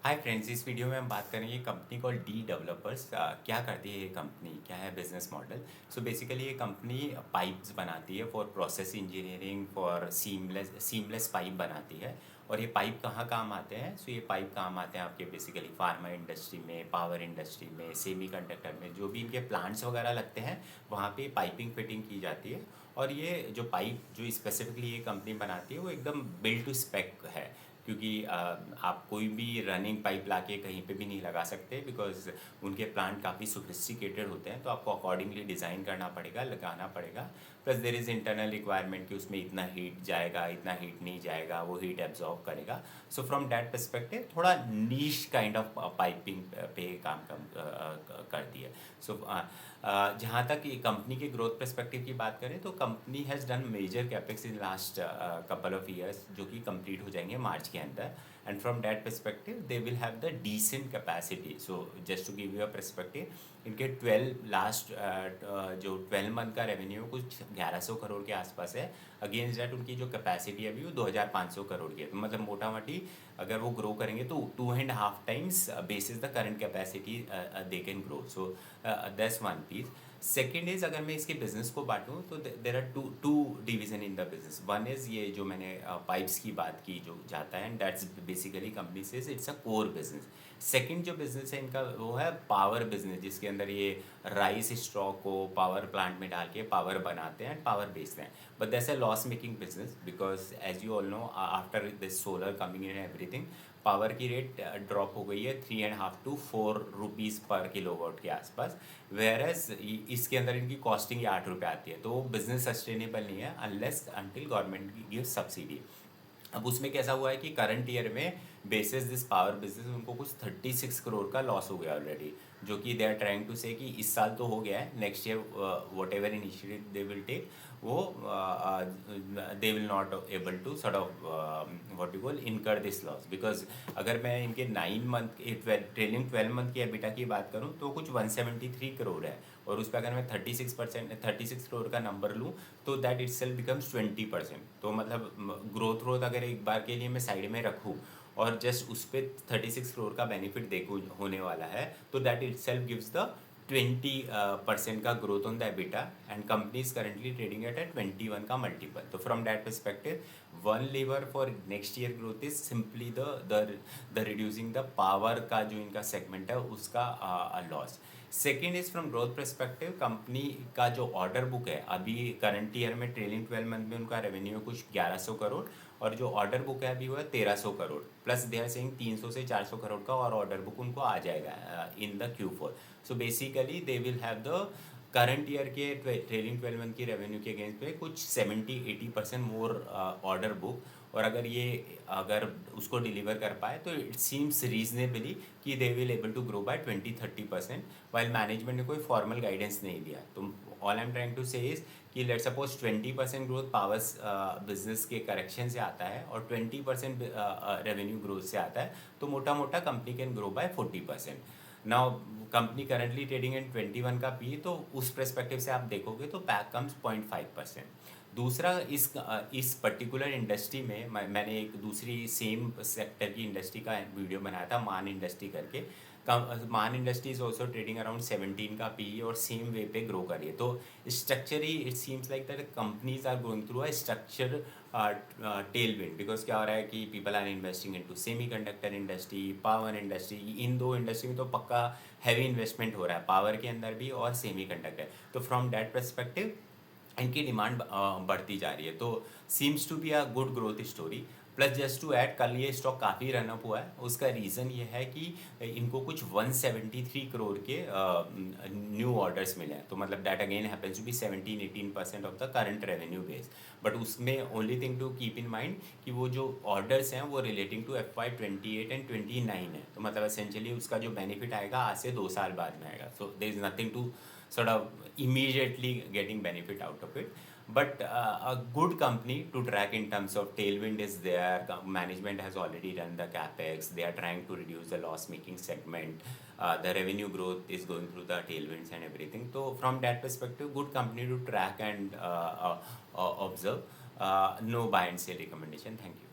Hi friends, इस video में हम बात करेंगे कंपनी कॉल डी डेवलपर्स। क्या करती है ये कंपनी, क्या है बिजनेस मॉडल। सो बेसिकली ये कंपनी पाइप्स बनाती है for process engineering, for seamless pipe बनाती है। और ये पाइप कहाँ काम आते हैं? सो ये पाइप काम आते हैं आपके बेसिकली फार्मा इंडस्ट्री में, पावर इंडस्ट्री में, सेमी कंडक्टर में, जो भी इनके प्लांट्स वगैरह लगते हैं वहाँ पे पाइपिंग फिटिंग की जाती है। और ये जो पाइप जो स्पेसिफिकली ये कंपनी बनाती है वो एकदम बिल्ड टू स्पेक है, क्योंकि आप कोई भी रनिंग पाइप लाके कहीं पे भी नहीं लगा सकते, बिकॉज उनके प्लांट काफ़ी सोफिस्टिकेटेड होते हैं। तो आपको अकॉर्डिंगली डिज़ाइन करना पड़ेगा, लगाना पड़ेगा। Plus there is internal requirement कि उसमें इतना हीट जाएगा, इतना हीट नहीं जाएगा, वो हीट एब्जॉर्ब करेगा। सो फ्रॉम दैट परस्पेक्टिव थोड़ा नीश काइंड ऑफ पाइपिंग पे काम करती है। सो जहाँ तक ये कंपनी के ग्रोथ पर्सपेक्टिव की बात करें तो company has done major capex in last couple of years, जो कि कंप्लीट हो जाएंगे मार्च के अंदर। And from that perspective they will have the decent capacity. So just to give you a perspective, इनके 12 लास्ट जो 12 मंथ का revenue कुछ 1100 करोड़ के आसपास है। अगेंस्ट दैट उनकी जो कैपेसिटी है अभी वो 2500 करोड़ की है। तो मतलब मोटा मोटी अगर वो ग्रो करेंगे तो 2.5 times basis the current capacity they can grow. So that's one piece. Second is, अगर मैं इसके बिजनेस को बांटूँ तो there are two division in the business. One is ये जो मैंने पाइप्स की बात की जो जाता है, एंड दैट्स बेसिकली कंपनी से it's a core business. Second जो बिजनेस है इनका वो है पावर बिजनेस, जिसके अंदर ये राइस स्ट्रॉ को पावर प्लांट में डाल के पावर बनाते हैं, पावर बेचते हैं। But that's a loss making business, because as you all know after this solar coming in everything, power की रेट ड्रॉप हो गई है 3.5 to 4 रुपीज़ पर किलोवाट के आसपास। वेयर एज इसके अंदर इनकी कॉस्टिंग ही 8 रुपये आती है। तो बिजनेस सस्टेनेबल नहीं है unless until government give subsidy. अब उसमें कैसा हुआ है कि करंट ईयर में बेसिस दिस पावर बिजनेस उनको कुछ 36 करोड़ का लॉस हो गया ऑलरेडी, जो कि दे आर ट्राइंग टू से कि इस साल तो हो गया है, next year whatever initiative they will take, वो they will not able to sort of what you call incur this loss. Because अगर मैं इनके 9 मंथ ट्रेलिंग 12 मंथ की एबिटा की बात करूँ तो कुछ 173 करोड़ है। और उस पर अगर मैं 36 करोड़ का नंबर लूँ तो दैट इट सेल्फ बिकम्स 20%। तो मतलब ग्रोथ अगर एक बार के लिए मैं साइड में रखूँ और जस्ट उस पर 36 करोड़ का बेनिफिट देखूँ होने वाला है, तो that it self gives the 20% का growth on the EBITDA. And company is currently trading at 21 का मल्टीपल। तो from that perspective one liver for next year growth is simply the reducing the power का जो इनका segment है उसका loss. Second is from growth perspective, company का जो order book है अभी करंट ईयर में ट्रेलिंग 12 मंथ में उनका रेवेन्यू कुछ 1100 करोड़, और जो ऑर्डर बुक है अभी वो है 1300 crore. Plus they are saying 300 से 400 करोड़ का और ऑर्डर बुक उनको आ जाएगा in the Q4। So basically they will have the current year के ट्रेलिंग 12 मंथ की रेवेन्यू के अगेंस्ट पे कुछ 70-80% मोर ऑर्डर बुक। और अगर उसको डिलीवर कर पाए तो इट सीम्स रीजनेबली कि they will able to grow by 20-30%। While management ने कोई फॉर्मल गाइडेंस नहीं दिया। तो all I am trying to say is कि let suppose 20% growth power business के करेक्शन से आता है और 20% रेवेन्यू ग्रोथ से आता है, तो मोटा मोटा company can grow by 40%। Now company currently trading in 21 का पी, तो उस परस्पेक्टिव से आप देखोगे तो पैक कम्स 0.5%। दूसरा, इस पर्टिकुलर इंडस्ट्री में मैंने एक दूसरी सेम सेक्टर की इंडस्ट्री का वीडियो बनाया था, मान इंडस्ट्री करके। मान industry is also trading around 17 का पी और सेम वे पे ग्रो कर रही है। तो structurally it seems like that companies are going through a structure tailwind, because क्या हो रहा है कि people are investing into semiconductor industry, power industry. इन दो इंडस्ट्री में तो पक्का हैवी इन्वेस्टमेंट हो रहा है, पावर के अंदर भी और सेमी कंडक्टर। तो फ्रॉम दैट परस्पेक्टिव इनकी डिमांड बढ़ती जा रही है। तो seems to be a good growth story. Plus just to add, कल ये स्टॉक काफ़ी रनअप हुआ है, उसका रीज़न ये है कि इनको कुछ 173 करोड़ के न्यू ऑर्डर्स मिले हैं। तो मतलब that again happens to be 17-18% of the current revenue base. But उसमें only thing to keep in mind कि वो जो ऑर्डर्स हैं वो रिलेटिंग टू FY 28 एंड 29 है। तो मतलब एसेंशियली उसका जो बेनिफिट आएगा आज से 2 साल बाद में आएगा। So there is nothing to sort of immediately getting benefit out of it. But a good company to track in terms of tailwind is there. Management has already done the capex. They are trying to reduce the loss making segment. The revenue growth is going through the tailwinds and everything. So from that perspective, good company to track and observe. No buy and sell recommendation. Thank you.